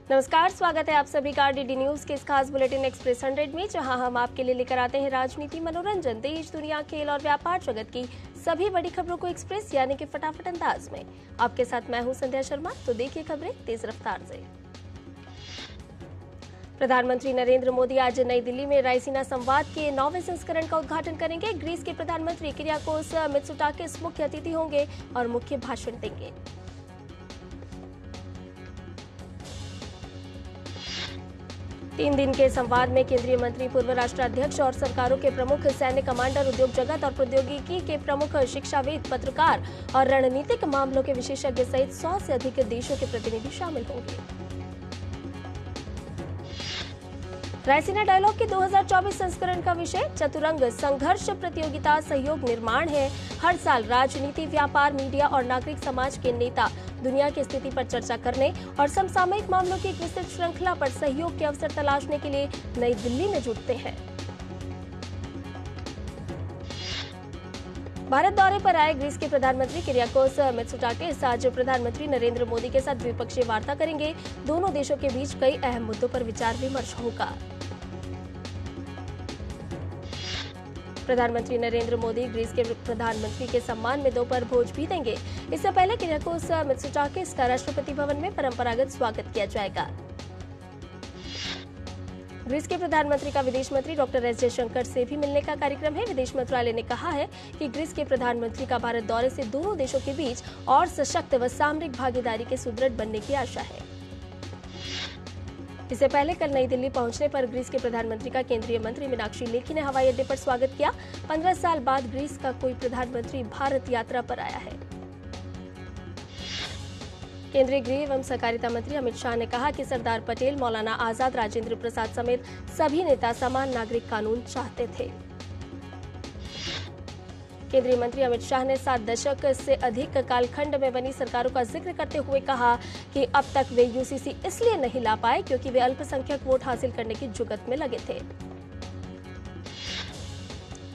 नमस्कार, स्वागत है आप सभी का डीडी न्यूज के इस खास बुलेटिन एक्सप्रेस 100 में, जहां हम आपके लिए लेकर आते हैं राजनीति, मनोरंजन, देश दुनिया, खेल और व्यापार जगत की सभी बड़ी खबरों को एक्सप्रेस यानी कि फटाफट अंदाज में। आपके साथ मैं हूं संध्या शर्मा। तो देखिए खबरें तेज रफ्तार से। प्रधानमंत्री नरेंद्र मोदी आज नई दिल्ली में रायसीना संवाद के 9वें संस्करण का उद्घाटन करेंगे। ग्रीस के प्रधानमंत्री किरियाकोस मित्सोटाकिस मुख्य अतिथि होंगे और मुख्य भाषण देंगे। तीन दिन के संवाद में केंद्रीय मंत्री, पूर्व राष्ट्राध्यक्ष और सरकारों के प्रमुख, सैन्य कमांडर, उद्योग जगत और प्रौद्योगिकी के प्रमुख, शिक्षाविद, पत्रकार और रणनीतिक मामलों के विशेषज्ञ सहित 100 से अधिक देशों के प्रतिनिधि शामिल होंगे। रायसीना डायलॉग के 2024 संस्करण का विषय चतुरंग संघर्ष, प्रतियोगिता, सहयोग, निर्माण है। हर साल राजनीति, व्यापार, मीडिया और नागरिक समाज के नेता दुनिया की स्थिति पर चर्चा करने और समसामयिक मामलों की एक विस्तृत श्रृंखला पर सहयोग के अवसर तलाशने के लिए नई दिल्ली में जुटते हैं। भारत दौरे पर आए ग्रीस के प्रधानमंत्री किरियाकोस मित्सोटाकिस आज प्रधानमंत्री नरेंद्र मोदी के साथ द्विपक्षीय वार्ता करेंगे। दोनों देशों के बीच कई अहम मुद्दों पर विचार विमर्श होगा। प्रधानमंत्री नरेंद्र मोदी ग्रीस के प्रधानमंत्री के सम्मान में दोपहर भोज भी देंगे। इससे पहले किरियाकोस मित्सोटाकिस का राष्ट्रपति भवन में परंपरागत स्वागत किया जाएगा। ग्रीस के प्रधानमंत्री का विदेश मंत्री डॉक्टर एस जयशंकर से भी मिलने का कार्यक्रम है। विदेश मंत्रालय ने कहा है कि ग्रीस के प्रधानमंत्री का भारत दौरे से दोनों देशों के बीच और सशक्त व सामरिक भागीदारी के सुदृढ़ बनने की आशा है। इससे पहले कल नई दिल्ली पहुंचने पर ग्रीस के प्रधानमंत्री का केंद्रीय मंत्री मीनाक्षी लेखी ने हवाई अड्डे पर स्वागत किया। 15 साल बाद ग्रीस का कोई प्रधानमंत्री भारत यात्रा पर आया है। केंद्रीय गृह एवं सहकारिता मंत्री अमित शाह ने कहा कि सरदार पटेल, मौलाना आजाद, राजेंद्र प्रसाद समेत सभी नेता समान नागरिक कानून चाहते थे। केंद्रीय मंत्री अमित शाह ने 7 दशक से अधिक कालखंड में बनी सरकारों का जिक्र करते हुए कहा कि अब तक वे यूसीसी इसलिए नहीं ला पाए क्योंकि वे अल्पसंख्यक वोट हासिल करने की जुगत में लगे थे।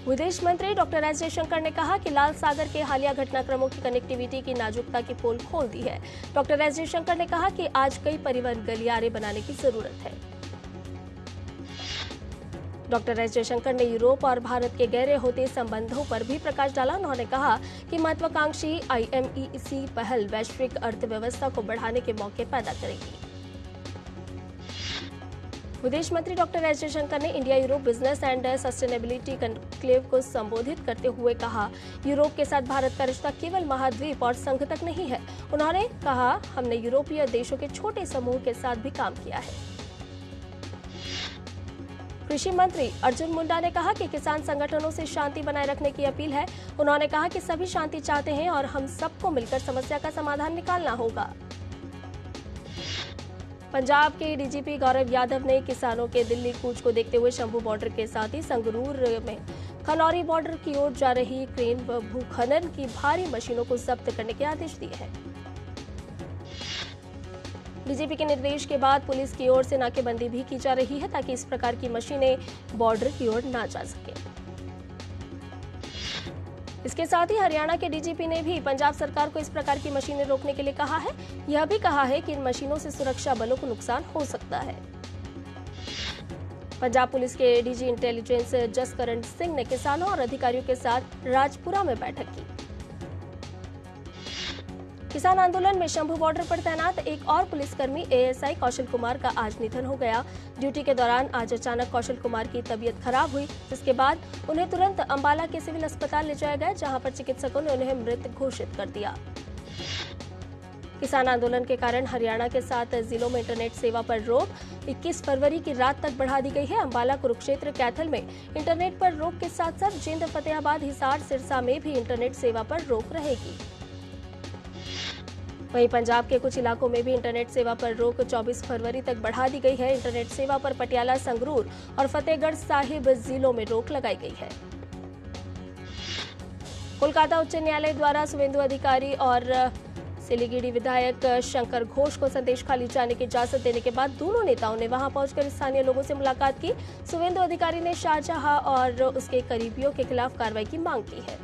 विदेश मंत्री डॉक्टर एस जयशंकर ने कहा कि लाल सागर के हालिया घटनाक्रमों की कनेक्टिविटी की नाजुकता की पोल खोल दी है। डॉक्टर एस जयशंकर ने कहा कि आज कई परिवहन गलियारे बनाने की जरूरत है। डॉक्टर एस जयशंकर ने यूरोप और भारत के गहरे होते संबंधों पर भी प्रकाश डाला। उन्होंने कहा कि महत्वाकांक्षी IMEC पहल वैश्विक अर्थव्यवस्था को बढ़ाने के मौके पैदा करेगी। विदेश मंत्री डॉक्टर एस जयशंकर ने India Europe business and sustainability conclave को संबोधित करते हुए कहा, यूरोप के साथ भारत का रिश्ता केवल महाद्वीप और संघ तक नहीं है। उन्होंने कहा, हमने यूरोपीय देशों के छोटे समूह के साथ भी काम किया है। कृषि मंत्री अर्जुन मुंडा ने कहा कि किसान संगठनों से शांति बनाए रखने की अपील है। उन्होंने कहा कि सभी शांति चाहते हैं और हम सबको मिलकर समस्या का समाधान निकालना होगा। पंजाब के डीजीपी गौरव यादव ने किसानों के दिल्ली कूच को देखते हुए शंभू बॉर्डर के साथ ही संगरूर में खनौरी बॉर्डर की ओर जा रही क्रेन व भूखनन की भारी मशीनों को जब्त करने के आदेश दिए हैं। डीजीपी के निर्देश के बाद पुलिस की ओर से नाकेबंदी भी की जा रही है ताकि इस प्रकार की मशीनें बॉर्डर की ओर न जा सके। इसके साथ ही हरियाणा के डीजीपी ने भी पंजाब सरकार को इस प्रकार की मशीनें रोकने के लिए कहा है। यह भी कहा है कि इन मशीनों से सुरक्षा बलों को नुकसान हो सकता है। पंजाब पुलिस के डीजी इंटेलिजेंस जसकरण सिंह ने किसानों और अधिकारियों के साथ राजपुरा में बैठक की। किसान आंदोलन में शंभू बॉर्डर पर तैनात एक और पुलिसकर्मी ASI कौशल कुमार का आज निधन हो गया। ड्यूटी के दौरान आज अचानक कौशल कुमार की तबीयत खराब हुई, जिसके बाद उन्हें तुरंत अंबाला के सिविल अस्पताल ले जाया गया, जहां पर चिकित्सकों ने उन्हें मृत घोषित कर दिया। किसान आंदोलन के कारण हरियाणा के 7 जिलों में इंटरनेट सेवा पर रोक 21 फरवरी की रात तक बढ़ा दी गई है। अंबाला, कुरुक्षेत्र, कैथल में इंटरनेट पर रोक के साथ साथ जिंद, फतेहाबाद, हिसार, सिरसा में भी इंटरनेट सेवा पर रोक रहेगी। वहीं पंजाब के कुछ इलाकों में भी इंटरनेट सेवा पर रोक 24 फरवरी तक बढ़ा दी गई है। इंटरनेट सेवा पर पटियाला, संगरूर और फतेहगढ़ साहिब जिलों में रोक लगाई गई है। कोलकाता उच्च न्यायालय द्वारा शुवेंदु अधिकारी और सिलीगुड़ी विधायक शंकर घोष को संदेश खाली जाने की इजाजत देने के बाद दोनों नेताओं ने वहां पहुंचकर स्थानीय लोगों से मुलाकात की। शुवेंदु अधिकारी ने शाहजहां और उसके करीबियों के खिलाफ कार्रवाई की मांग की है।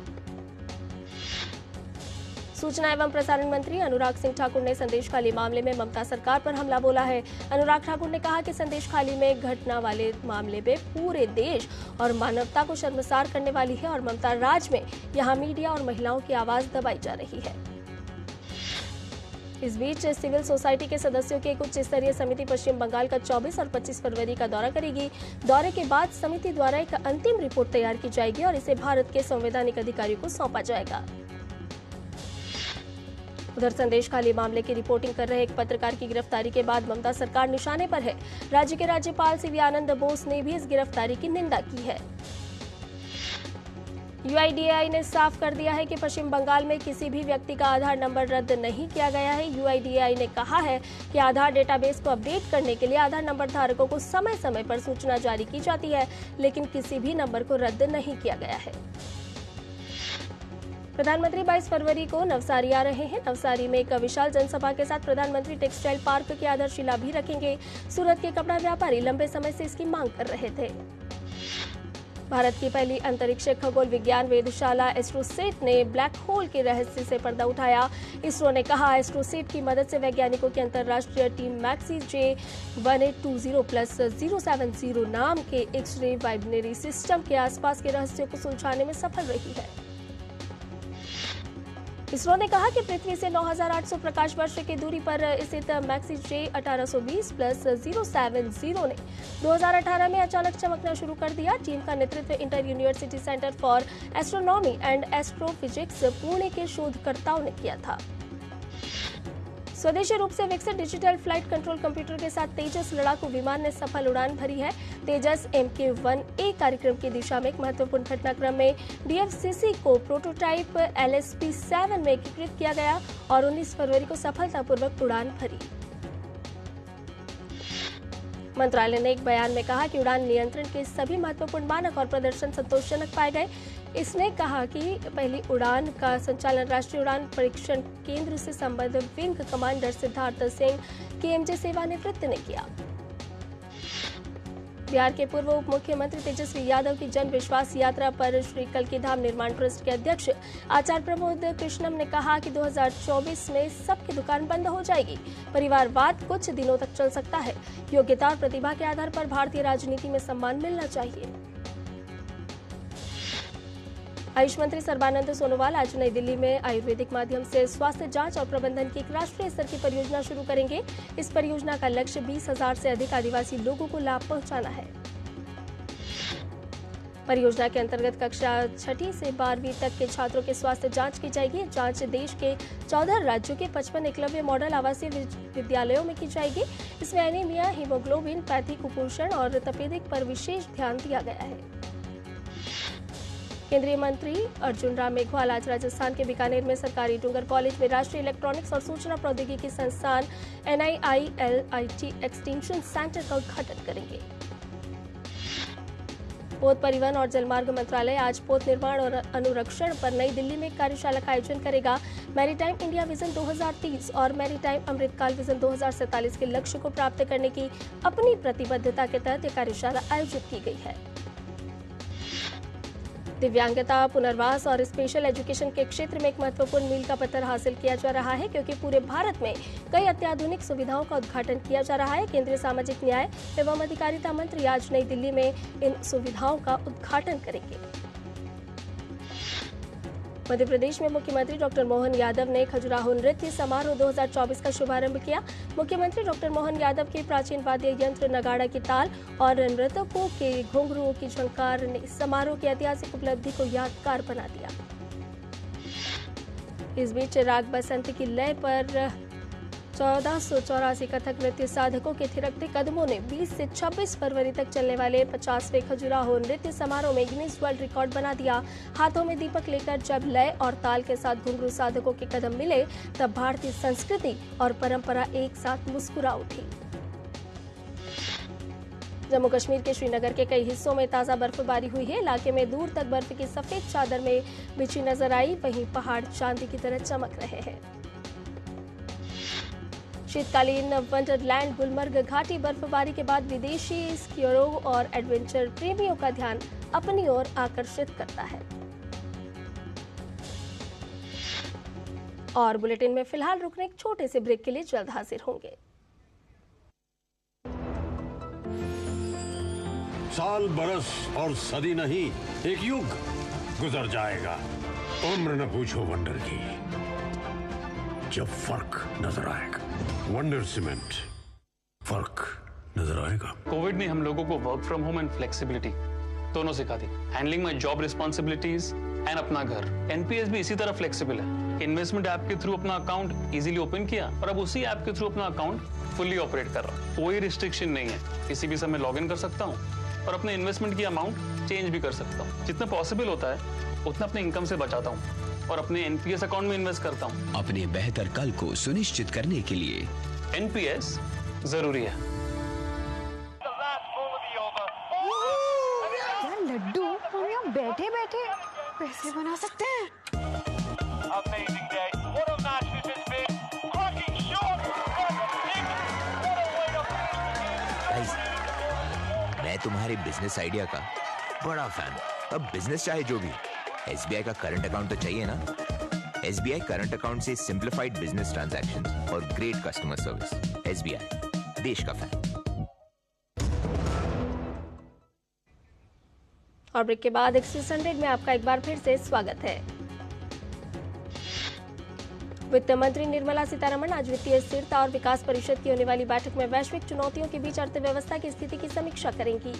सूचना एवं प्रसारण मंत्री अनुराग सिंह ठाकुर ने संदेश खाली मामले में ममता सरकार पर हमला बोला है। अनुराग ठाकुर ने कहा कि संदेश खाली में घटना वाले मामले में पूरे देश और मानवता को शर्मसार करने वाली है और ममता राज में यहां मीडिया और महिलाओं की आवाज दबाई जा रही है। इस बीच सिविल सोसाइटी के सदस्यों की एक उच्च स्तरीय समिति पश्चिम बंगाल का 24 और 25 फरवरी का दौरा करेगी। दौरे के बाद समिति द्वारा एक अंतिम रिपोर्ट तैयार की जाएगी और इसे भारत के संवैधानिक अधिकारियों को सौंपा जाएगा। उधर संदेश खाली मामले की रिपोर्टिंग कर रहे एक पत्रकार की गिरफ्तारी के बाद ममता सरकार निशाने पर है। राज्य के राज्यपाल सीवी आनंद बोस ने भी इस गिरफ्तारी की निंदा की है। यूआईडीएआई ने साफ कर दिया है कि पश्चिम बंगाल में किसी भी व्यक्ति का आधार नंबर रद्द नहीं किया गया है। यूआईडीएआई ने कहा है कि आधार डेटाबेस को अपडेट करने के लिए आधार नंबर धारकों को समय समय पर सूचना जारी की जाती है, लेकिन किसी भी नंबर को रद्द नहीं किया गया है। प्रधानमंत्री 22 फरवरी को नवसारी आ रहे हैं। नवसारी में एक विशाल जनसभा के साथ प्रधानमंत्री टेक्सटाइल पार्क की आधारशिला भी रखेंगे। सूरत के कपड़ा व्यापारी लंबे समय से इसकी मांग कर रहे थे। भारत की पहली अंतरिक्ष खगोल विज्ञान वेधशाला एस्ट्रोसेट ने ब्लैक होल के रहस्य से पर्दा उठाया। इसरो ने कहा, एस्ट्रोसेट की मदद से वैज्ञानिकों की अंतर्राष्ट्रीय टीम मैक्सी J1820+070 नाम के एक्स-रे वाइब्रेटरी सिस्टम के आसपास के रहस्यों को सुलझाने में सफल रही है। इसरो ने कहा कि पृथ्वी से 9800 प्रकाश वर्ष की दूरी पर स्थित मैक्सी J1820+070 ने 2018 में अचानक चमकना शुरू कर दिया। टीम का नेतृत्व inter university centre for astronomy and astrophysics Pune के शोधकर्ताओं ने किया था। स्वदेशी रूप से विकसित डिजिटल फ्लाइट कंट्रोल कंप्यूटर के साथ तेजस लड़ाकू विमान ने सफल उड़ान भरी है। तेजस MK-1A कार्यक्रम की दिशा में एक महत्वपूर्ण घटनाक्रम में DFCC को प्रोटोटाइप LSP-7 में एकीकृत किया गया और 19 फरवरी को सफलतापूर्वक उड़ान भरी। मंत्रालय ने एक बयान में कहा कि उड़ान नियंत्रण के सभी महत्वपूर्ण मानक और प्रदर्शन संतोषजनक पाए गए। इसने कहा कि पहली उड़ान का संचालन राष्ट्रीय उड़ान परीक्षण केंद्र से संबद्ध wing commander Siddharth Singh KMJ सेवानिवृत्त ने किया। बिहार के पूर्व उप मुख्यमंत्री तेजस्वी यादव की जन विश्वास यात्रा पर श्री कल्की धाम निर्माण ट्रस्ट के अध्यक्ष आचार्य प्रमोद कृष्णम ने कहा कि 2024 में सबकी दुकान बंद हो जाएगी। परिवारवाद कुछ दिनों तक चल सकता है। योग्यता और प्रतिभा के आधार पर भारतीय राजनीति में सम्मान मिलना चाहिए। आयुष मंत्री सर्बानंद सोनोवाल आज नई दिल्ली में आयुर्वेदिक माध्यम से स्वास्थ्य जांच और प्रबंधन की एक राष्ट्रीय स्तर की परियोजना शुरू करेंगे। इस परियोजना का लक्ष्य 20,000 से अधिक आदिवासी लोगों को लाभ पहुंचाना है। परियोजना के अंतर्गत कक्षा 6ठी से 12वीं तक के छात्रों के स्वास्थ्य जांच की जाएगी। जांच देश के 14 राज्यों के 55 एकलव्य मॉडल आवासीय विद्यालयों में की जाएगी। इसमें एनीमिया, हीमोग्लोबिन, पैथी कुपोषण और तपेदिक पर विशेष ध्यान दिया गया है। केंद्रीय मंत्री अर्जुन राम मेघवाल आज राजस्थान के बीकानेर में सरकारी डूंगर कॉलेज में राष्ट्रीय इलेक्ट्रॉनिक्स और सूचना प्रौद्योगिकी संस्थान NIILIT एक्सटेंशन सेंटर का उद्घाटन करेंगे। पोत परिवहन और जलमार्ग मंत्रालय आज पोत निर्माण और अनुरक्षण पर नई दिल्ली में एक कार्यशाला का आयोजन करेगा। मैरीटाइम इंडिया विजन 2030 और मैरीटाइम अमृतकाल विजन 2047 के लक्ष्य को प्राप्त करने की अपनी प्रतिबद्धता के तहत यह कार्यशाला आयोजित की गई है। दिव्यांगता, पुनर्वास और स्पेशल एजुकेशन के क्षेत्र में एक महत्वपूर्ण मील का पत्थर हासिल किया जा रहा है, क्योंकि पूरे भारत में कई अत्याधुनिक सुविधाओं का उद्घाटन किया जा रहा है। केंद्रीय सामाजिक न्याय एवं अधिकारिता मंत्री आज नई दिल्ली में इन सुविधाओं का उद्घाटन करेंगे। मध्य प्रदेश में मुख्यमंत्री डॉक्टर मोहन यादव ने खजुराहो नृत्य समारोह 2024 का शुभारंभ किया। मुख्यमंत्री डॉक्टर मोहन यादव के प्राचीन वाद्य यंत्र नगाड़ा की ताल और नर्तकों के घुंघरुओं की झंकार ने समारोह की ऐतिहासिक उपलब्धि को यादगार बना दिया। इस बीच राग बसंत की लय पर 1484 कथक नृत्य साधकों के थिरकते कदमों ने 20 से 26 फरवरी तक चलने वाले 50वें खजुराहो नृत्य समारोह में गिनीज वर्ल्ड रिकॉर्ड बना दिया। हाथों में दीपक लेकर जब लय और ताल के साथ घुंघरू साधकों के कदम मिले, तब भारतीय संस्कृति और परंपरा एक साथ मुस्कुरा उठी। जम्मू कश्मीर के श्रीनगर के कई हिस्सों में ताजा बर्फबारी हुई है। इलाके में दूर तक बर्फ की सफेद चादर में बिछी नजर आई, वहीं पहाड़ चांदी की तरह चमक रहे हैं। शीतकालीन वंडरलैंड गुलमर्ग घाटी बर्फबारी के बाद विदेशी स्कीयरों और एडवेंचर प्रेमियों का ध्यान अपनी ओर आकर्षित करता है। और बुलेटिन में फिलहाल रुकने एक छोटे से ब्रेक के लिए जल्द हाजिर होंगे। साल, बरस और सदी नहीं, एक युग गुजर जाएगा। उम्र न पूछो वंडर की, जब फर्क नजर आएगा। वंडर सीमेंट, फर्क नजर आएगा। कोविड ने हम लोगों को work from home and flexibility दोनों सिखा दी। Handling my job responsibilities and अपना घर। एनपीएस भी इसी तरह फ्लेक्सिबल है। इन्वेस्टमेंट ऐप के थ्रू अपना अकाउंट इजीली ओपन किया और अब उसी ऐप के थ्रू अपना अकाउंट फुल्ली ऑपरेट कर रहा हूँ। कोई रिस्ट्रिक्शन नहीं है, किसी भी समय लॉग इन कर सकता हूँ और अपने इन्वेस्टमेंट की अमाउंट चेंज भी कर सकता हूँ। जितना पॉसिबल होता है उतना अपने इनकम से बचाता हूँ और अपने एनपीएस अकाउंट में इन्वेस्ट करता हूँ। अपने बेहतर कल को सुनिश्चित करने के लिए एनपीएस जरूरी है। यार लड्डू, हम यहाँ बैठे बैठे पैसे बना सकते हैं। मैं तुम्हारे बिजनेस आइडिया का बड़ा फैन हूं। अब बिजनेस चाहे जो भी, एसबीआई का करंट अकाउंट तो चाहिए ना। एसबीआई करंट अकाउंट से सिंप्लीफाइड बिजनेस ट्रांजैक्शंस और ग्रेट कस्टमर सर्विस। एसबीआई, देश का फैन। और ब्रेक के बाद एक्सप्रेस 100 में आपका एक बार फिर से स्वागत है। वित्त मंत्री निर्मला सीतारमण आज वित्तीय स्थिरता और विकास परिषद की होने वाली बैठक में वैश्विक चुनौतियों के बीच अर्थव्यवस्था की स्थिति की समीक्षा करेंगी।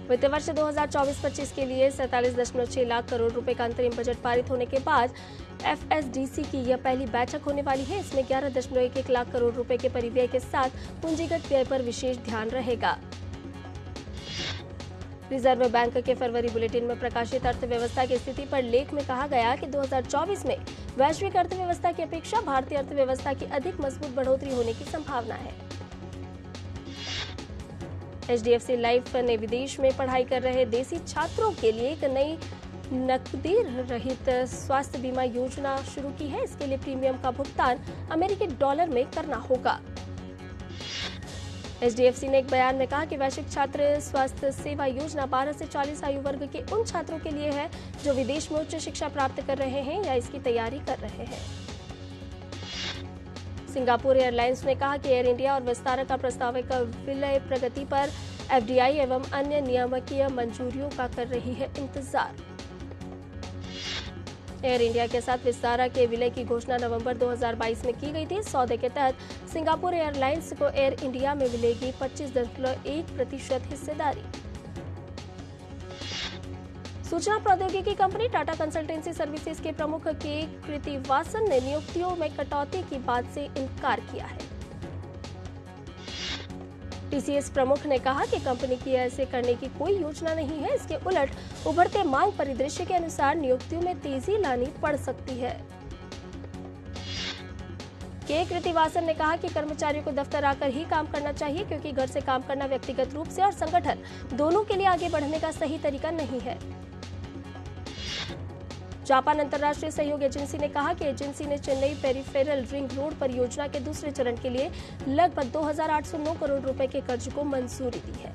वित्त वर्ष 2024-25 के लिए 47.6 लाख करोड़ रुपए का अंतरिम बजट पारित होने के बाद एफएसडीसी की यह पहली बैठक होने वाली है। इसमें 11.11 लाख करोड़ रुपए के परिव्यय के साथ पूंजीगत व्यय पर विशेष ध्यान रहेगा। रिजर्व बैंक के फरवरी बुलेटिन में प्रकाशित अर्थव्यवस्था की स्थिति पर लेख में कहा गया कि 2024 में वैश्विक अर्थव्यवस्था की अपेक्षा भारतीय अर्थव्यवस्था की अधिक मजबूत बढ़ोतरी होने की संभावना है। एचडीएफसी लाइफ ने विदेश में पढ़ाई कर रहे देसी छात्रों के लिए एक नई नकदी रहित स्वास्थ्य बीमा योजना शुरू की है। इसके लिए प्रीमियम का भुगतान अमेरिकी डॉलर में करना होगा। एचडीएफसी ने एक बयान में कहा कि वैश्विक छात्र स्वास्थ्य सेवा योजना 12 से 40 आयु वर्ग के उन छात्रों के लिए है जो विदेश में उच्च शिक्षा प्राप्त कर रहे हैं या इसकी तैयारी कर रहे हैं। सिंगापुर एयरलाइंस ने कहा कि एयर इंडिया और विस्तारा का प्रस्तावित विलय प्रगति पर एफडीआई एवं अन्य नियामकीय मंजूरियों का कर रही है इंतजार। एयर इंडिया के साथ विस्तारा के विलय की घोषणा नवंबर 2022 में की गई थी। सौदे के तहत सिंगापुर एयरलाइंस को एयर इंडिया में मिलेगी 25.1% हिस्सेदारी। सूचना प्रौद्योगिकी कंपनी टाटा कंसल्टेंसी सर्विसेज के प्रमुख के कृतिवासन ने नियुक्तियों में कटौती की बात से इनकार किया है। टीसीएस प्रमुख ने कहा कि कंपनी की ऐसे करने की कोई योजना नहीं है। इसके उलट उभरते मांग परिदृश्य के अनुसार नियुक्तियों में तेजी लानी पड़ सकती है। के कृतिवासन ने कहा कि कर्मचारियों को दफ्तर आकर ही काम करना चाहिए क्योंकि घर से काम करना व्यक्तिगत रूप से और संगठन दोनों के लिए आगे बढ़ने का सही तरीका नहीं है। जापान अंतर्राष्ट्रीय सहयोग एजेंसी ने कहा कि एजेंसी ने चेन्नई पेरिफेरल रिंग रोड परियोजना के दूसरे चरण के लिए लगभग 2,809 करोड़ रुपए के कर्ज को मंजूरी दी है।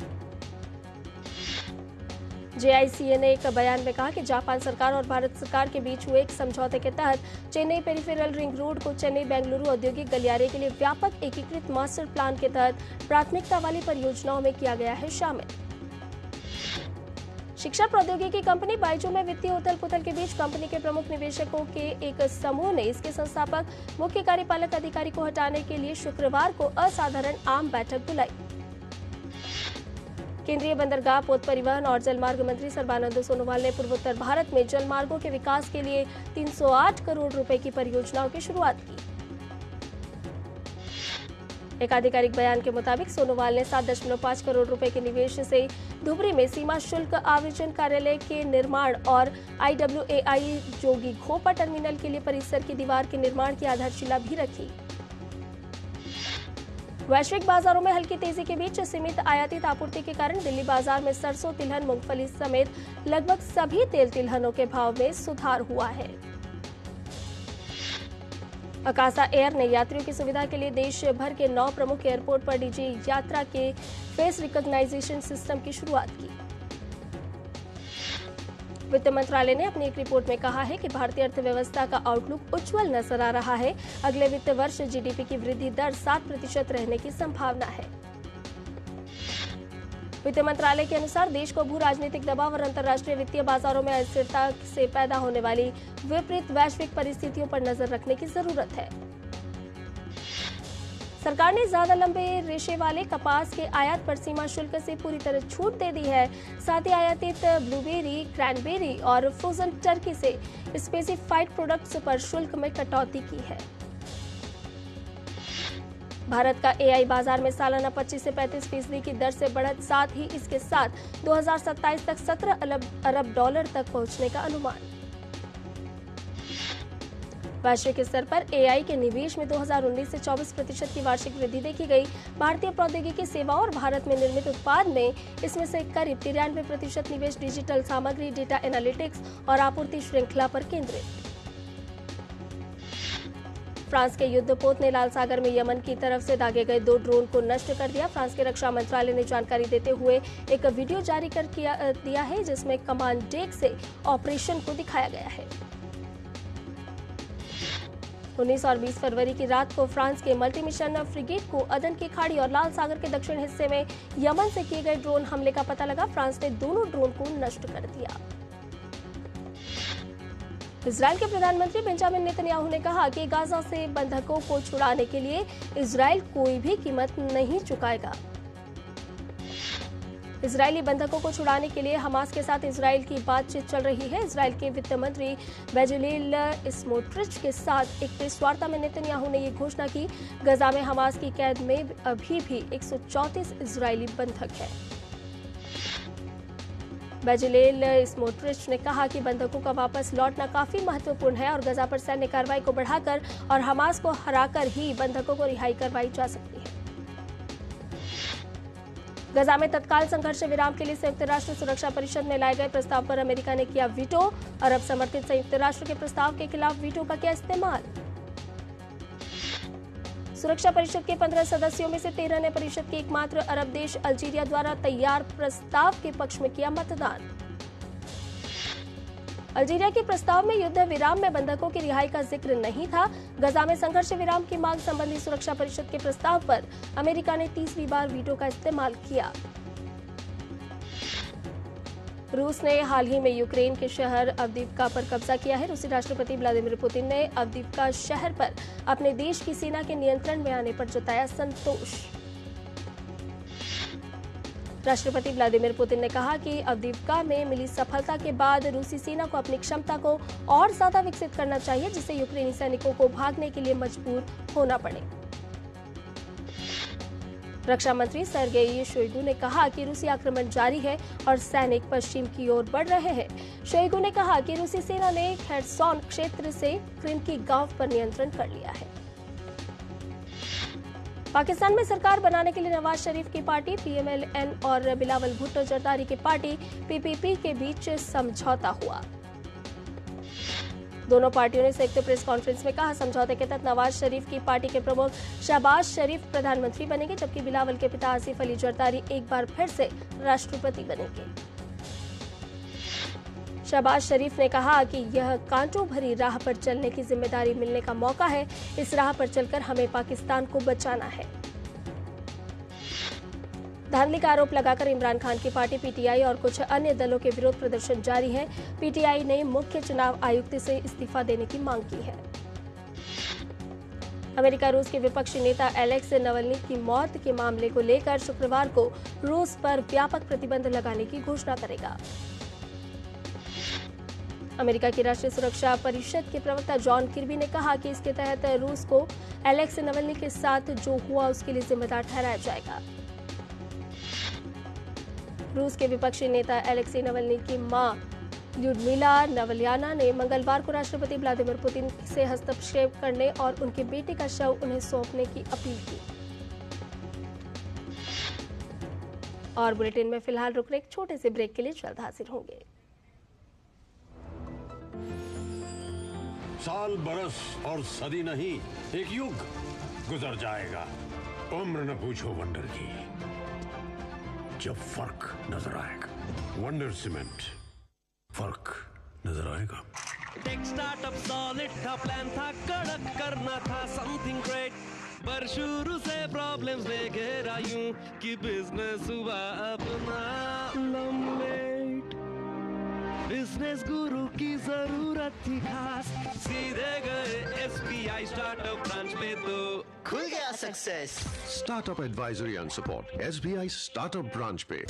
जेआईसीए ने एक बयान में कहा कि जापान सरकार और भारत सरकार के बीच हुए एक समझौते के तहत चेन्नई पेरिफेरल रिंग रोड को चेन्नई बेंगलुरु औद्योगिक गलियारे के लिए व्यापक एकीकृत मास्टर प्लान के तहत प्राथमिकता वाली परियोजनाओं में किया गया है शामिल। शिक्षा प्रौद्योगिकी कंपनी बाइजू में वित्तीय उथल पुथल के बीच कंपनी के प्रमुख निवेशकों के एक समूह ने इसके संस्थापक मुख्य कार्यपालक अधिकारी को हटाने के लिए शुक्रवार को असाधारण आम बैठक बुलाई। केंद्रीय बंदरगाह, पोत परिवहन और जलमार्ग मंत्री सर्बानंद सोनोवाल ने पूर्वोत्तर भारत में जलमार्गों के विकास के लिए 308 करोड़ रुपए की परियोजनाओं की शुरुआत की। एक आधिकारिक बयान के मुताबिक सोनोवाल ने 7.5 करोड़ रुपए के निवेश से धुबरी में सीमा शुल्क आविजन कार्यालय के निर्माण और IWAI जोगी घोपा टर्मिनल के लिए परिसर की दीवार के निर्माण की आधारशिला भी रखी। वैश्विक बाजारों में हल्की तेजी के बीच सीमित आयातित आपूर्ति के कारण दिल्ली बाजार में सरसों, तिलहन, मूंगफली समेत लगभग सभी तेल तिलहनों के भाव में सुधार हुआ है। अकासा एयर ने यात्रियों की सुविधा के लिए देश भर के 9 प्रमुख एयरपोर्ट पर डीजी यात्रा के फेस रिकॉग्नाइजेशन सिस्टम की शुरुआत की। वित्त मंत्रालय ने अपनी एक रिपोर्ट में कहा है कि भारतीय अर्थव्यवस्था का आउटलुक उज्जवल नजर आ रहा है। अगले वित्त वर्ष जीडीपी की वृद्धि दर 7% रहने की संभावना है। वित्त मंत्रालय के अनुसार देश को भू राजनीतिक दबाव और अंतर्राष्ट्रीय वित्तीय बाजारों में अस्थिरता से पैदा होने वाली विपरीत वैश्विक परिस्थितियों पर नजर रखने की जरूरत है। सरकार ने ज्यादा लंबे रेशे वाले कपास के आयात पर सीमा शुल्क से पूरी तरह छूट दे दी है। साथ ही आयातित ब्लूबेरी, क्रैनबेरी और फ्रोजन टर्की से स्पेसिफाइड प्रोडक्ट्स पर शुल्क में कटौती की है। भारत का एआई बाजार में सालाना 25 से 35% की दर से बढ़त, साथ ही इसके साथ 2027 तक 17 अरब डॉलर तक पहुंचने का अनुमान। वैश्विक स्तर पर एआई के निवेश में 2019 से 24% की वार्षिक वृद्धि देखी गई। भारतीय प्रौद्योगिकी सेवाओं और भारत में निर्मित उत्पाद में इसमें से करीब 93% निवेश डिजिटल सामग्री, डेटा एनालिटिक्स और आपूर्ति श्रृंखला पर केंद्रित। फ्रांस के युद्धपोत ने लाल सागर में यमन की तरफ से दागे गए 2 ड्रोन को नष्ट कर दिया। फ्रांस के रक्षा मंत्रालय ने जानकारी देते हुए एक वीडियो जारी कर दिया है, जिसमें कमांड डेक से ऑपरेशन को दिखाया गया है। 19 और 20 फरवरी की रात को फ्रांस के मल्टी मिशन फ्रिगेट को अदन की खाड़ी और लाल सागर के दक्षिण हिस्से में यमन से किए गए ड्रोन हमले का पता लगा। फ्रांस ने दोनों ड्रोन को नष्ट कर दिया। इजराइल के प्रधानमंत्री बेंजामिन नेतन्याहू ने कहा कि गाजा से बंधकों को छुड़ाने के लिए इजराइल कोई भी कीमत नहीं चुकाएगा। इजरायली बंधकों को छुड़ाने के लिए हमास के साथ इजराइल की बातचीत चल रही है। इजराइल के वित्त मंत्री बेजलेल स्मोट्रिच के साथ एक प्रेस वार्ता में नेतन्याहू ने ये घोषणा की। गजा में हमास की कैद में अभी भी 134 इजरायली बंधक हैं। बेजलेल स्मोट्रिच ने कहा कि बंधकों का वापस लौटना काफी महत्वपूर्ण है और गजा पर सैन्य कार्रवाई को बढ़ाकर और हमास को हराकर ही बंधकों को रिहाई करवाई जा सकती है। गजा में तत्काल संघर्ष विराम के लिए संयुक्त राष्ट्र सुरक्षा परिषद में लाए गए प्रस्ताव पर अमेरिका ने किया वीटो। अरब समर्थित संयुक्त राष्ट्र के प्रस्ताव के खिलाफ वीटो का किया इस्तेमाल। सुरक्षा परिषद के 15 सदस्यों में से 13 ने परिषद के एकमात्र अरब देश अल्जीरिया द्वारा तैयार प्रस्ताव के पक्ष में किया मतदान। अल्जीरिया के प्रस्ताव में युद्ध विराम में बंधकों की रिहाई का जिक्र नहीं था। गजा में संघर्ष विराम की मांग संबंधी सुरक्षा परिषद के प्रस्ताव पर अमेरिका ने 30वीं बार वीटो का इस्तेमाल किया। रूस ने हाल ही में यूक्रेन के शहर अवदीवका पर कब्जा किया है। रूसी राष्ट्रपति व्लादिमीर पुतिन ने अवदीवका शहर पर अपने देश की सेना के नियंत्रण में आने पर जताया संतोष। राष्ट्रपति व्लादिमीर पुतिन ने कहा कि अवदीवका में मिली सफलता के बाद रूसी सेना को अपनी क्षमता को और ज्यादा विकसित करना चाहिए, जिससे यूक्रेनी सैनिकों को भागने के लिए मजबूर होना पड़े। रक्षा मंत्री सर्गेई शोइगु ने कहा कि रूसी आक्रमण जारी है और सैनिक पश्चिम की ओर बढ़ रहे हैं। शोइगु ने कहा कि रूसी सेना ने खेर्सोन क्षेत्र से क्रिमकी गांव पर नियंत्रण कर लिया है। पाकिस्तान में सरकार बनाने के लिए नवाज शरीफ की पार्टी पीएमएलएन और बिलावल भुट्टो जरदारी की पार्टी पीपीपी के बीच समझौता हुआ। दोनों पार्टियों ने संयुक्त प्रेस कॉन्फ्रेंस में कहा, समझौते के तहत नवाज शरीफ की पार्टी के प्रमुख शहबाज शरीफ प्रधानमंत्री बनेंगे, जबकि बिलावल के पिता आसिफ अली जरदारी एक बार फिर से राष्ट्रपति बनेंगे। शहबाज शरीफ ने कहा कि यह कांटों भरी राह पर चलने की जिम्मेदारी मिलने का मौका है। इस राह पर चलकर हमें पाकिस्तान को बचाना है। धांधली का आरोप लगाकर इमरान खान की पार्टी पीटीआई और कुछ अन्य दलों के विरोध प्रदर्शन जारी है। पीटीआई ने मुख्य चुनाव आयुक्त से इस्तीफा देने की मांग की है। अमेरिका रूस के विपक्षी नेता एलेक्स नवल्नी की मौत के मामले को लेकर शुक्रवार को रूस पर व्यापक प्रतिबंध लगाने की घोषणा करेगा। अमेरिका की राष्ट्रीय सुरक्षा परिषद के प्रवक्ता जॉन किर्बी ने कहा कि इसके तहत रूस को एलेक्स नवल्नी के साथ जो हुआ उसके लिए जिम्मेदार ठहराया जाएगा। रूस के विपक्षी नेता एलेक्सी नवल्नी की मां ल्यूडमिला नवल्याना ने मंगलवार को राष्ट्रपति व्लादिमीर पुतिन से हस्तक्षेप करने और उनके बेटे का शव उन्हें सौंपने की अपील की। और बुलेटिन में फिलहाल रुक रहे एक छोटे से ब्रेक के लिए जल्द हाजिर होंगे। साल, बरस और सदी नहीं, एक युग गुजर जाएगा। उम्र न पूछो वंडर की, जब फर्क नजर आएगा। वंडर सीमेंट, फर्क नजर आएगा। टेक स्टार्टअप सॉलिड था, प्लान था कड़क, करना था समथिंग ग्रेट, पर शुरू से प्रॉब्लम्स ने घेरा यूं कि बिजनेस हुआ अपना लंबेट। बिजनेस गुरु की जरूरत थी खास, सीधे गए SBI स्टार्टअप ब्रांच में तो खुल गया success. Startup advisory and support SBI startup branch पे।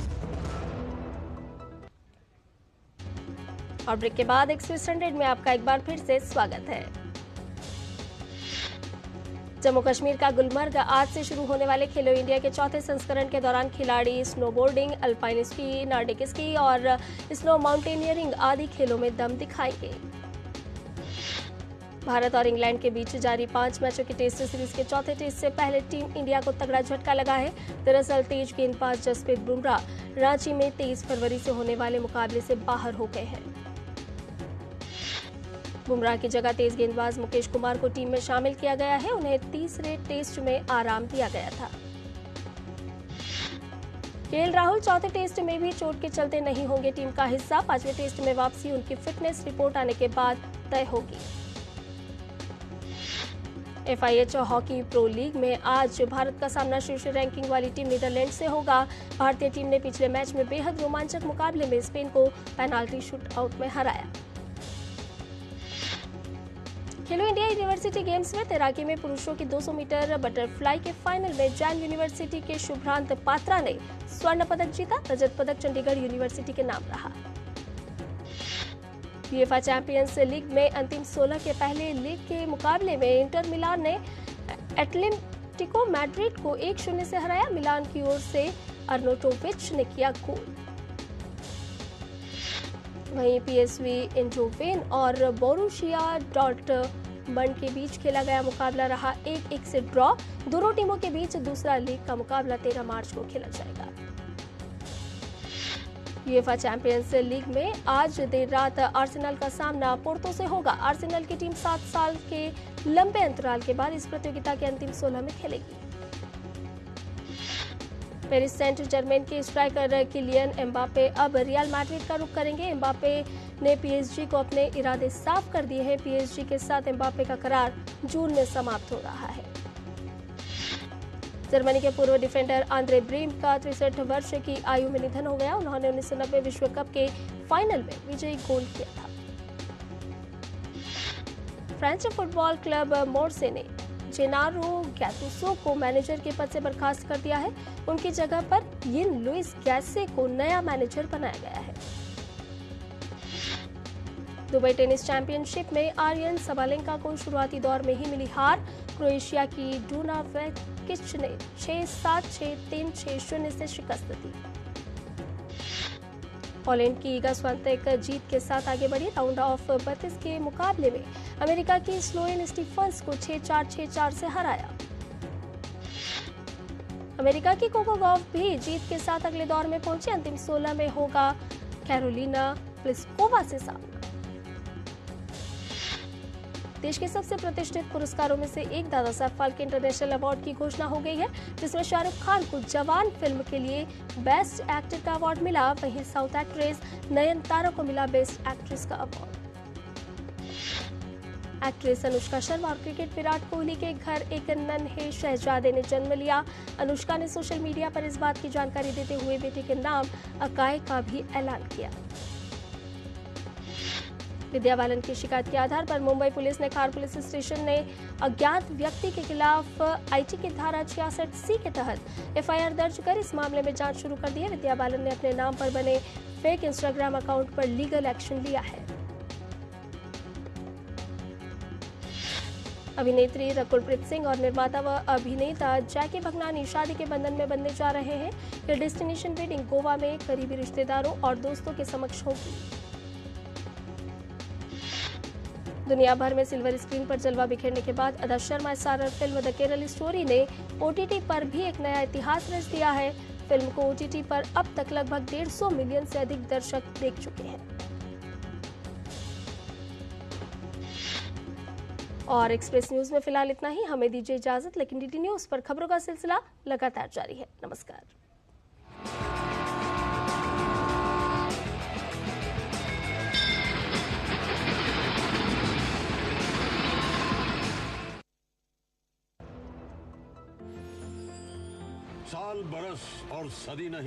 और ब्रेक के बाद एक्सप्रेस 100 में आपका एक बार फिर से स्वागत है। जम्मू कश्मीर का गुलमर्ग आज से शुरू होने वाले खेलो इंडिया के चौथे संस्करण के दौरान खिलाड़ी snowboarding, alpine ski, Nordic ski और स्नो माउंटेनियरिंग आदि खेलों में दम दिखाएंगे। भारत और इंग्लैंड के बीच जारी 5 मैचों की टेस्ट सीरीज के चौथे टेस्ट से पहले टीम इंडिया को तगड़ा झटका लगा है। दरअसल तेज गेंदबाज जसप्रीत बुमराह रांची में 23 फरवरी से होने वाले मुकाबले से बाहर हो गए हैं। बुमराह की जगह तेज गेंदबाज मुकेश कुमार को टीम में शामिल किया गया है। उन्हें तीसरे टेस्ट में आराम दिया गया था। केएल राहुल चौथे टेस्ट में भी चोट के चलते नहीं होंगे टीम का हिस्सा। 5वें टेस्ट में वापसी उनकी फिटनेस रिपोर्ट आने के बाद तय होगी। FIH हॉकी प्रो लीग में आज भारत का सामना शीर्ष रैंकिंग वाली टीम नीदरलैंड से होगा। भारतीय टीम ने पिछले मैच में बेहद रोमांचक मुकाबले में स्पेन को पेनाल्टी शूटआउट में हराया। खेलो इंडिया यूनिवर्सिटी गेम्स में तैराकी में पुरुषों की 200 मीटर बटरफ्लाई के फाइनल में जैन यूनिवर्सिटी के शुभ्रांत पात्रा ने स्वर्ण पदक जीता। रजत पदक चंडीगढ़ यूनिवर्सिटी के नाम रहा। UEFA चैंपियंस लीग में अंतिम 16 के पहले लीग के मुकाबले में इंटर मिलान ने एटलेटिको मैड्रिड को 1-0 से हराया। मिलान की ओर से अर्नोटोविच ने किया गोल। वहीं PSV एंडोवेन और बोरुसिया डॉर्टमंड के बीच खेला गया मुकाबला रहा 1-1 से ड्रॉ। दोनों टीमों के बीच दूसरा लीग का मुकाबला 13 मार्च को खेला जाएगा। UEFA चैंपियंस लीग में आज देर रात आर्सेनल का सामना पोर्तो से होगा। आर्सेनल की टीम 7 साल के लंबे अंतराल के बाद इस प्रतियोगिता के अंतिम 16 में खेलेगी। पेरिस सेंट जर्मेन के स्ट्राइकर किलियन एम्बापे अब रियल मैड्रिड का रुख करेंगे। एम्बापे ने PSG को अपने इरादे साफ कर दिए हैं। PSG के साथ एम्बापे का करार जून में समाप्त हो रहा है। जर्मनी के पूर्व डिफेंडर आंद्रे ब्रीम का 63 वर्ष की आयु में निधन हो गया। उन्होंने 1990 विश्व कप के फाइनल में विजयी गोल किया था। फ्रेंच फुटबॉल क्लब मोर्से ने जेनारो गैतुसो को मैनेजर के पद से बर्खास्त कर दिया है। उनकी जगह पर यिन लुइस गैसे को नया मैनेजर बनाया गया है। दुबई टेनिस चैंपियनशिप में आर्यन सबालेंका को शुरुआती दौर में ही मिली हार। क्रोएशिया की डूना वेकिच ने 6-7, 6-3, 6-0 से शिकस्त दी। पोलैंड की ईगा स्वांतेक जीत के साथ आगे बढ़ी। राउंड ऑफ 32 के मुकाबले में अमेरिका की स्लोएन स्टीफन्स को 6-4, 6-4 से हराया। अमेरिका की कोको गॉफ भी जीत के साथ अगले दौर में पहुंची। अंतिम 16 में होगा कैरोलिना प्लिस्कोवा से सामना। देश के सबसे प्रतिष्ठित पुरस्कारों में से एक दादा साहब फाल्के इंटरनेशनल अवार्ड की घोषणा हो गई है, जिसमें शाहरुख खान को जवान फिल्म के लिए बेस्ट एक्टर का अवार्ड मिला। वहीं साउथ एक्ट्रेस नयनतारा को मिला बेस्ट एक्ट्रेस का अवार्ड। एक्ट्रेस अनुष्का शर्मा और क्रिकेट विराट कोहली के घर एक नन्हे शहजादे ने जन्म लिया। अनुष्का ने सोशल मीडिया पर इस बात की जानकारी देते हुए बेटे के नाम अकाय का भी ऐलान किया। विद्या बालन की शिकायत के आधार पर मुंबई पुलिस ने खार पुलिस स्टेशन ने अज्ञात व्यक्ति के खिलाफ IT की धारा 66C के तहत FIR दर्ज कर इस मामले में जांच शुरू कर दी है। विद्या बालन ने अपने नाम पर बने फेक इंस्टाग्राम अकाउंट पर लीगल एक्शन लिया है। अभिनेत्री रकुलप्रीत सिंह और निर्माता व अभिनेता जैकी भगनानी शादी के बंधन में बंधने जा रहे हैं। ये डेस्टिनेशन वेडिंग गोवा में करीबी रिश्तेदारों और दोस्तों के समक्ष होगी। दुनिया भर में सिल्वर स्क्रीन पर जलवा बिखेरने के बाद अदा Sharma starrer film the Kerala story ने OTT पर भी एक नया इतिहास रच दिया है। फिल्म को OTT पर अब तक लगभग 150 मिलियन से अधिक दर्शक देख चुके हैं। और एक्सप्रेस न्यूज में फिलहाल इतना ही। हमें दीजिए इजाजत, लेकिन DD न्यूज पर खबरों का सिलसिला लगातार जारी है। नमस्कार। साल, बरस और सदी नहीं,